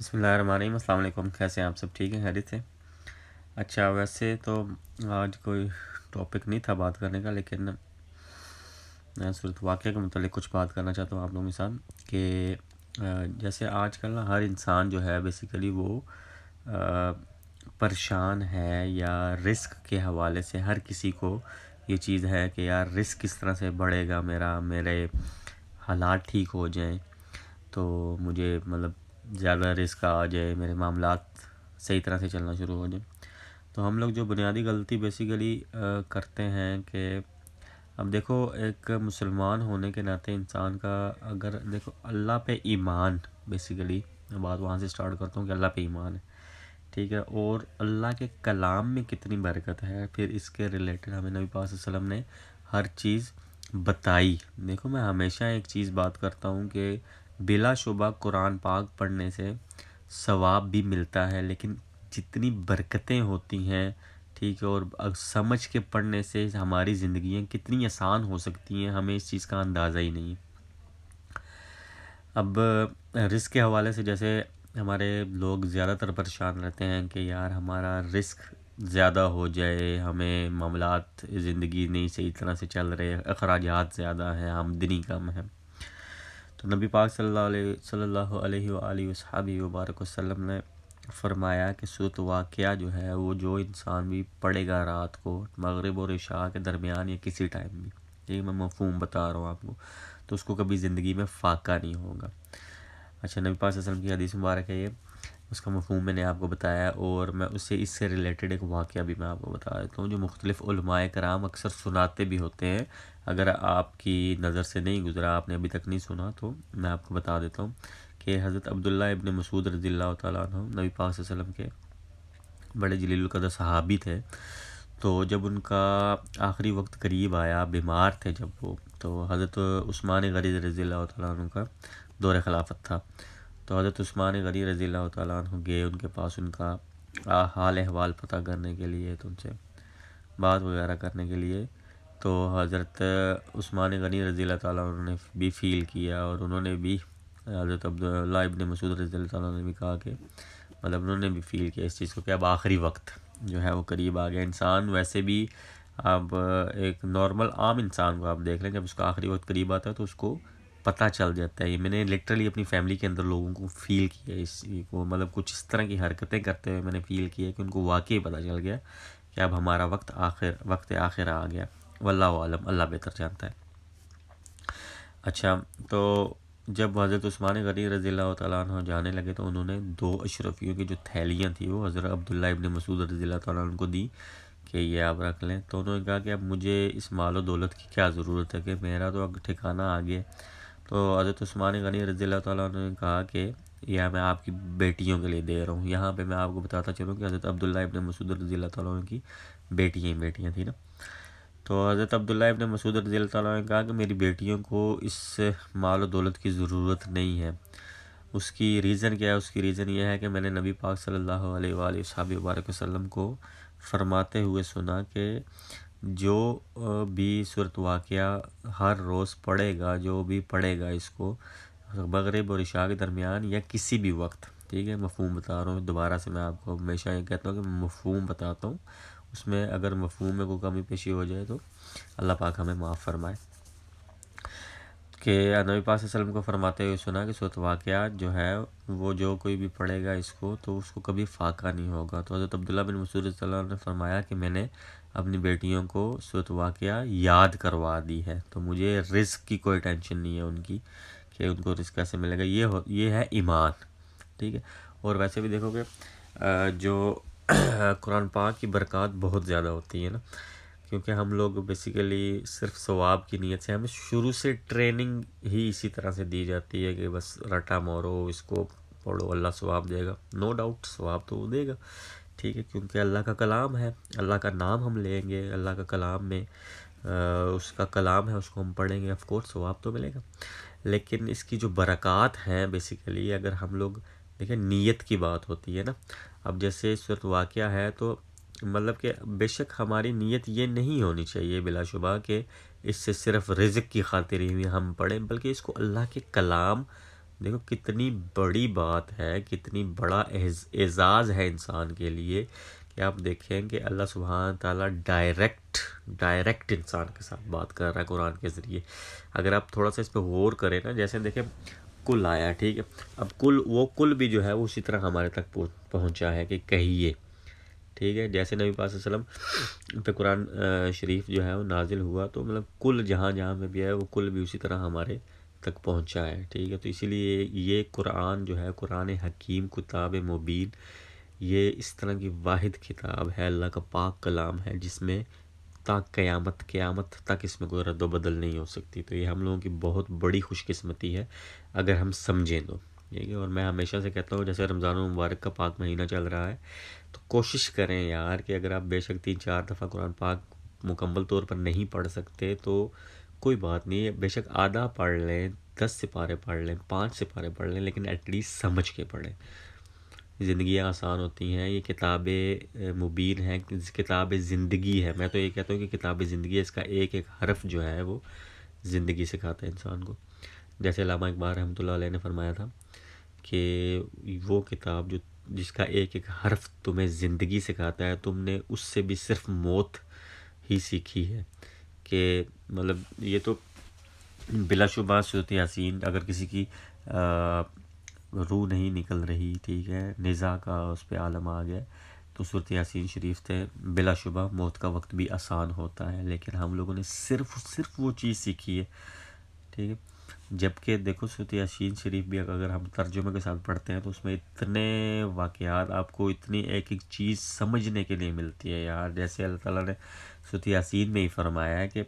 بسم اللہ الرحمن الرحیم۔ السلام علیکم، کیسے ہیں آپ سب؟ ٹھیک ہیں، خیریت سے؟ اچھا، ویسے تو آج کوئی ٹاپک نہیں تھا بات کرنے کا، لیکن میں صورت واقعہ کے متعلق کچھ بات کرنا چاہتا ہوں آپ لوگوں کے ساتھ کہ جیسے آج کل نا ہر انسان جو ہے بیسیکلی وہ پریشان ہے، یا رزق کے حوالے سے ہر کسی کو یہ چیز ہے کہ یار رزق کس طرح سے بڑھے گا، میرے حالات ٹھیک ہو جائیں تو مجھے مطلب زیادہ رزق آ جائے، میرے معاملات صحیح طرح سے چلنا شروع ہو جائیں۔ تو ہم لوگ جو بنیادی غلطی بیسیکلی کرتے ہیں کہ اب دیکھو، ایک مسلمان ہونے کے ناطے انسان کا اگر دیکھو اللہ پہ ایمان، بیسیکلی میں بات وہاں سے سٹارٹ کرتا ہوں کہ اللہ پہ ایمان ہے، ٹھیک ہے، اور اللہ کے کلام میں کتنی برکت ہے، پھر اس کے ریلیٹڈ ہمیں نبی پاک صلی اللہ علیہ وسلم نے ہر چیز بتائی۔ دیکھو، میں ہمیشہ ایک چیز بات کرتا ہوں کہ بلا شبہ قرآن پاک پڑھنے سے ثواب بھی ملتا ہے، لیکن جتنی برکتیں ہوتی ہیں، ٹھیک ہے، اور سمجھ کے پڑھنے سے ہماری زندگیاں کتنی آسان ہو سکتی ہیں، ہمیں اس چیز کا اندازہ ہی نہیں ہے۔ اب رزق کے حوالے سے جیسے ہمارے لوگ زیادہ تر پریشان رہتے ہیں کہ یار ہمارا رزق زیادہ ہو جائے، ہمیں معاملات زندگی نہیں صحیح طرح سے چل رہے، اخراجات زیادہ ہیں، آمدنی کم ہے۔ تو نبی پاک صلی اللہ علیہ وآلہ وصحبہ وبارک وسلم نے فرمایا کہ سورۃ واقعہ جو ہے وہ جو انسان بھی پڑھے گا رات کو مغرب اور عشاء کے درمیان یا کسی ٹائم بھی، یہ میں مفہوم بتا رہا ہوں آپ کو، تو اس کو کبھی زندگی میں فاقہ نہیں ہوگا۔ اچھا، نبی پاک صلی اللہ علیہ وسلم کی حدیث مبارک ہے یہ، اس کا مفہوم میں نے آپ کو بتایا، اور میں اس سے ریلیٹڈ ایک واقعہ بھی میں آپ کو بتا دیتا ہوں جو مختلف علماء کرام اکثر سناتے بھی ہوتے ہیں۔ اگر آپ کی نظر سے نہیں گزرا، آپ نے ابھی تک نہیں سنا، تو میں آپ کو بتا دیتا ہوں کہ حضرت عبداللہ ابن مسعود رضی اللہ تعالیٰ عنہ نبی پاک صلی اللہ علیہ وسلم کے بڑے جلیل القدر صحابی تھے۔ تو جب ان کا آخری وقت قریب آیا، بیمار تھے جب وہ، تو حضرت عثمان غنی رضی اللہ تعالیٰ عنہ کا دور خلافت تھا، تو حضرت عثمان غنی رضی اللہ تعالیٰ عنہ گئے ان کے پاس، ان کا حال احوال پتہ کرنے کے لیے، تو ان سے بات وغیرہ کرنے کے لیے۔ تو حضرت عثمان غنی رضی اللہ تعالیٰ عنہ نے بھی فیل کیا، اور انہوں نے بھی حضرت عبداللہ ابن مسعود رضی اللہ تعالیٰ عنہ نے بھی کہا کہ مطلب انہوں نے بھی فیل کیا اس چیز کو کہ اب آخری وقت جو ہے وہ قریب آ گیا۔ انسان ویسے بھی اب ایک نارمل عام انسان کو آپ دیکھ لیں، جب اس کا آخری وقت قریب آتا ہے تو اس کو پتہ چل جاتا ہے۔ یہ میں نے لٹرلی اپنی فیملی کے اندر لوگوں کو فیل کیا اس چیز کو، مطلب کچھ اس طرح کی حرکتیں کرتے ہوئے میں نے فیل کیا کہ ان کو واقعی پتہ چل گیا کہ اب ہمارا وقت آخر آ گیا۔ واللہ عالم، اللہ بہتر جانتا ہے۔ اچھا، تو جب حضرت عثمان غنی رضی اللہ تعالیٰ عنہ جانے لگے تو انہوں نے 2 اشرفیوں کی جو تھیلیاں تھیں وہ حضرت عبداللہ ابن مسعود رضی اللہ تعالیٰ عنہ کو دی کہ یہ آپ رکھ لیں۔ تو انہوں نے کہا کہ اب مجھے اس مال و دولت کی کیا ضرورت ہے، کہ میرا تو اب ٹھکانہ آ گیا۔ تو حضرت عثمان غنی رضی اللہ تعالیٰ عنہ نے کہا کہ یہ میں آپ کی بیٹیوں کے لیے دے رہا ہوں۔ یہاں پہ میں آپ کو بتاتا چلوں کہ حضرت عبداللہ ابن مسعود رضی اللہ تعالیٰ عنہ کی بیٹیاں تھیں نا۔ تو حضرت عبداللہ ابن مسعود رضی اللہ تعالیٰ نے کہا کہ میری بیٹیوں کو اس مال و دولت کی ضرورت نہیں ہے۔ اس کی ریزن کیا ہے؟ اس کی ریزن یہ ہے کہ میں نے نبی پاک صلی اللہ علیہ وآلہ وصحبہ وبارک وسلم کو فرماتے ہوئے سنا کہ جو بھی سورۃ واقعہ ہر روز پڑھے گا، جو بھی پڑھے گا اس کو مغرب اور عشاء کے درمیان یا کسی بھی وقت، ٹھیک ہے، مفہوم بتا رہا ہوں دوبارہ سے، میں آپ کو ہمیشہ یہ کہتا ہوں کہ میں مفہوم بتاتا ہوں، اس میں اگر مفہوم میں کوئی کمی پیشی ہو جائے تو اللہ پاک ہمیں معاف فرمائے۔ کہ نبی پاک صلی اللہ علیہ وسلم کو فرماتے ہوئے سنا کہ سورۃ واقعہ جو ہے وہ جو کوئی بھی پڑھے گا اس کو تو اس کو کبھی فاقہ نہیں ہوگا۔ تو حضرت عبداللہ بن مسعود رضی اللہ عنہ نے فرمایا کہ میں نے اپنی بیٹیوں کو سورۃ واقعہ یاد کروا دی ہے، تو مجھے رزق کی کوئی ٹینشن نہیں ہے ان کی کہ ان کو رزق کیسے ملے گا۔ یہ ہے ایمان، ٹھیک ہے۔ اور ویسے بھی دیکھو کہ جو قرآن پاک کی برکات بہت زیادہ ہوتی ہے نا، کیونکہ ہم لوگ بیسیکلی صرف ثواب کی نیت سے، ہمیں شروع سے ٹریننگ ہی اسی طرح سے دی جاتی ہے کہ بس رٹا مارو، اس کو پڑھو، اللہ ثواب دے گا۔ نو ڈاؤٹ ثواب تو وہ دے گا، ٹھیک ہے، کیونکہ اللہ کا کلام ہے، اللہ کا نام ہم لیں گے، اللہ کا کلام میں اس کا کلام ہے، اس کو ہم پڑھیں گے، آف کورس ثواب تو ملے گا۔ لیکن اس کی جو برکات ہیں بیسیکلی اگر ہم لوگ دیکھیں، نیت کی بات ہوتی ہے نا۔ اب جیسے سورۃ واقعہ ہے تو مطلب کہ بے شک ہماری نیت یہ نہیں ہونی چاہیے بلا شبہ کہ اس سے صرف رزق کی خاطر ہی ہم پڑھیں، بلکہ اس کو اللہ کے کلام دیکھو کتنی بڑی بات ہے، کتنی بڑا اعزاز ہے انسان کے لیے کہ آپ دیکھیں کہ اللہ سبحانہ تعالیٰ ڈائریکٹ انسان کے ساتھ بات کر رہا ہے قرآن کے ذریعے۔ اگر آپ تھوڑا سا اس پہ غور کریں نا، جیسے دیکھیں کل آیا، ٹھیک ہے، اب کل بھی جو ہے وہ اسی طرح ہمارے تک پہنچا ہے کہ کہیے، ٹھیک ہے، جیسے نبی پاک صلی اللہ علیہ وسلم پہ قرآن شریف جو ہے وہ نازل ہوا، تو مطلب کل جہاں جہاں میں بھی ہے وہ کل بھی اسی طرح ہمارے تک پہنچا ہے، ٹھیک ہے۔ تو اسی لیے یہ قرآن جو ہے، قرآن حکیم کتاب مبین، یہ اس طرح کی واحد کتاب ہے، اللہ کا پاک کلام ہے، جس میں تا قیامت تک اس میں کوئی رد و بدل نہیں ہو سکتی۔ تو یہ ہم لوگوں کی بہت بڑی خوش قسمتی ہے اگر ہم سمجھیں تو، ٹھیک ہے۔ اور میں ہمیشہ سے کہتا ہوں، جیسے رمضان المبارک کا پاک مہینہ چل رہا ہے، تو کوشش کریں یار کہ اگر آپ بے شک 3-4 دفعہ قرآن پاک مکمل طور پر نہیں پڑھ سکتے تو کوئی بات نہیں ہے، بے شک آدھا پڑھ لیں، 10 سپارے پڑھ لیں، 5 سپارے پڑھ لیں، لیکن ایٹ لیسٹ سمجھ کے پڑھیں۔ زندگیاں آسان ہوتی ہیں، یہ کتاب مبین ہے، کتاب زندگی ہے۔ میں تو یہ کہتا ہوں کہ کتاب زندگی ہے، اس کا ایک ایک حرف جو ہے وہ زندگی سکھاتا ہے انسان کو۔ جیسے علامہ اقبال رحمۃ اللہ علیہ نے فرمایا تھا کہ وہ کتاب جس کا ایک ایک حرف تمہیں زندگی سکھاتا ہے، تم نے اس سے بھی صرف موت ہی سیکھی ہے۔ کہ مطلب یہ تو بلا شبہ صورت یاسین، اگر کسی کی روح نہیں نکل رہی، ٹھیک ہے، نزا کا اس پہ عالم آ گیا، تو صورت یاسین شریف سے بلا شبہ موت کا وقت بھی آسان ہوتا ہے، لیکن ہم لوگوں نے صرف وہ چیز سیکھی ہے، ٹھیک ہے۔ جبکہ دیکھو صورت یاسین شریف بھی اگر ہم ترجمے کے ساتھ پڑھتے ہیں تو اس میں اتنے واقعات آپ کو، اتنی ایک ایک چیز سمجھنے کے لیے ملتی ہے یار۔ جیسے اللہ تعالیٰ نے صورت یاسین میں ہی فرمایا ہے کہ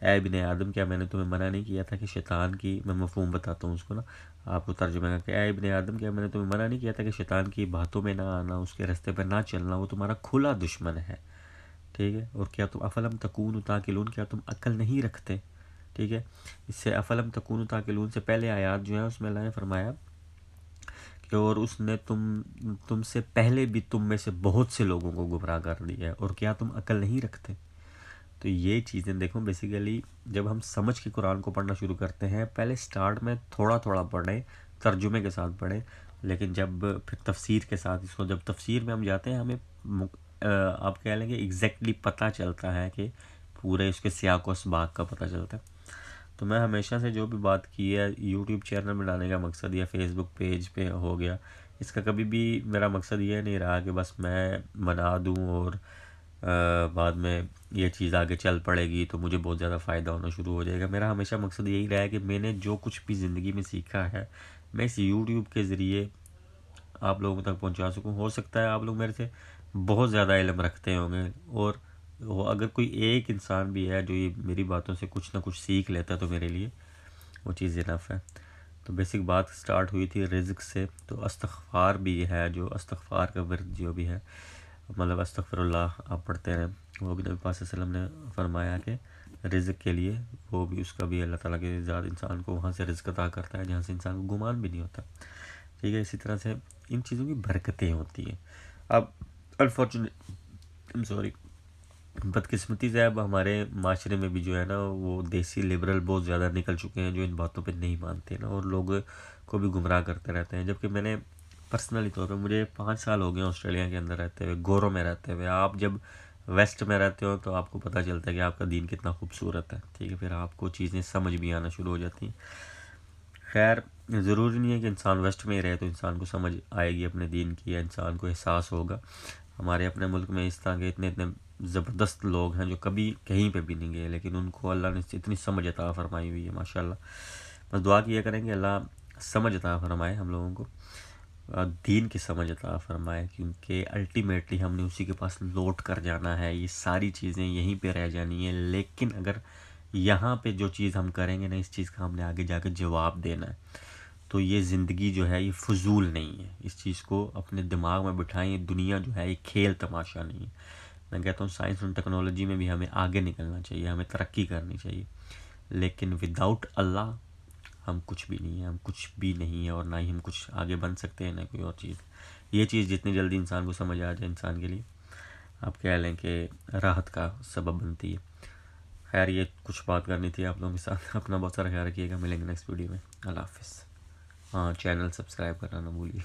اے ابن آدم، کیا میں نے تمہیں منع نہیں کیا تھا کہ شیطان کی، میں مفہوم بتاتا ہوں اس کو نا آپ کو ترجمہ کا، کہ اے ابن آدم، کیا میں نے تمہیں منع نہیں کیا تھا کہ شیطان کی باتوں میں نہ آنا، اس کے راستے پہ نہ چلنا، وہ تمہارا کھلا دشمن ہے، ٹھیک ہے۔ اور کیا تم افلم تکون تاکلون، کیا تم عقل نہیں رکھتے، ٹھیک ہے۔ اس سے افلم تکون تاکلون سے پہلے آیات جو ہیں اس میں اللہ نے فرمایا کہ اور اس نے تم سے پہلے بھی تم میں سے بہت سے لوگوں کو گمراہ کر دیا ہے، اور کیا تم عقل نہیں رکھتے۔ تو یہ چیزیں دیکھو بیسیکلی جب ہم سمجھ کے قرآن کو پڑھنا شروع کرتے ہیں، پہلے سٹارٹ میں تھوڑا تھوڑا پڑھیں، ترجمے کے ساتھ پڑھیں، لیکن جب پھر تفسیر کے ساتھ اس کو، جب تفسیر میں ہم جاتے ہیں، ہمیں آپ کہہ لیں کہ ایگزیکٹلی پتہ چلتا ہے کہ پورے اس کے سیاق و اسباق کا پتہ چلتا ہے۔ تو میں ہمیشہ سے جو بھی بات کی ہے یوٹیوب چینل میں ڈالنے کا مقصد یا فیس بک پیج پہ ہو گیا، اس کا کبھی بھی میرا مقصد یہ نہیں رہا کہ بس میں بنا دوں اور بعد میں یہ چیز آگے چل پڑے گی تو مجھے بہت زیادہ فائدہ ہونا شروع ہو جائے گا۔ میرا ہمیشہ مقصد یہی رہا ہے کہ میں نے جو کچھ بھی زندگی میں سیکھا ہے، میں اس یوٹیوب کے ذریعے آپ لوگوں تک پہنچا سکوں۔ ہو سکتا ہے آپ لوگ میرے سے بہت زیادہ علم رکھتے ہوں گے، اور اگر کوئی ایک انسان بھی ہے جو یہ میری باتوں سے کچھ نہ کچھ سیکھ لیتا ہے تو میرے لیے وہ چیز انف ہے۔ تو بیسک بات سٹارٹ ہوئی تھی رزق سے، تو استغفار بھی ہے، جو استغفار کا ورد جو بھی ہے، مطلب استغفر اللہ آپ پڑھتے ہیں، وہ بھی نبی پاک صلی اللہ علیہ وسلم نے فرمایا کہ رزق کے لیے وہ بھی، اس کا بھی اللہ تعالیٰ کے ذات انسان کو وہاں سے رزق عطا کرتا ہے جہاں سے انسان کو گمان بھی نہیں ہوتا، ٹھیک ہے۔ اسی طرح سے ان چیزوں کی برکتیں ہوتی ہیں۔ اب بدقسمتی سے اب ہمارے معاشرے میں بھی جو ہے نا وہ دیسی لبرل بہت زیادہ نکل چکے ہیں، جو ان باتوں پہ نہیں مانتے نا، اور لوگ کو بھی گمراہ کرتے رہتے ہیں۔ جبکہ میں نے پرسنلی طور پہ، مجھے 5 سال ہو گئے آسٹریلیا کے اندر رہتے ہوئے، گورو میں رہتے ہوئے۔ آپ جب ویسٹ میں رہتے ہو تو آپ کو پتہ چلتا ہے کہ آپ کا دین کتنا خوبصورت ہے، ٹھیک ہے، پھر آپ کو چیزیں سمجھ بھی آنا شروع ہو جاتی ہیں۔ خیر ضروری نہیں ہے کہ انسان ویسٹ میں ہی رہے تو انسان کو سمجھ آئے گی اپنے دین کی، یا انسان کو احساس ہوگا۔ ہمارے اپنے ملک میں اس طرح کے اتنے زبردست لوگ ہیں جو کبھی کہیں پہ بھی نہیں گئے، لیکن ان کو اللہ نے اتنی سمجھ عطا فرمائی ہوئی ہے، ماشاءاللہ۔ بس دعا کیا کریں کہ اللہ سمجھ عطا فرمائے ہم لوگوں کو، دین کی سمجھ عطا فرمائے، کیونکہ الٹیمیٹلی ہم نے اسی کے پاس لوٹ کر جانا ہے، یہ ساری چیزیں یہیں پہ رہ جانی ہیں۔ لیکن اگر یہاں پہ جو چیز ہم کریں گے نا، اس چیز کا ہم نے آگے جا کے جواب دینا ہے، تو یہ زندگی جو ہے یہ فضول نہیں ہے۔ اس چیز کو اپنے دماغ میں بٹھائیں، یہ دنیا جو ہے یہ کھیل تماشا نہیں ہے۔ میں کہتا ہوں سائنس اور ٹیکنالوجی میں بھی ہمیں آگے نکلنا چاہیے، ہمیں ترقی کرنی چاہیے، لیکن وداؤٹ اللہ ہم کچھ بھی نہیں ہیں، ہم کچھ بھی نہیں ہیں، اور نہ ہی ہم کچھ آگے بن سکتے ہیں، نہ کوئی اور چیز۔ یہ چیز جتنی جلدی انسان کو سمجھ آ جائے، انسان کے لیے آپ کہہ لیں کہ راحت کا سبب بنتی ہے۔ خیر یہ کچھ بات کرنی تھی آپ لوگوں کے ساتھ۔ اپنا بہت سارا خیال رکھیے گا، ملیں گے نیکسٹ ویڈیو میں۔ اللہ حافظ۔ ہاں چینل سبسکرائب کرنا نہ بھولیے.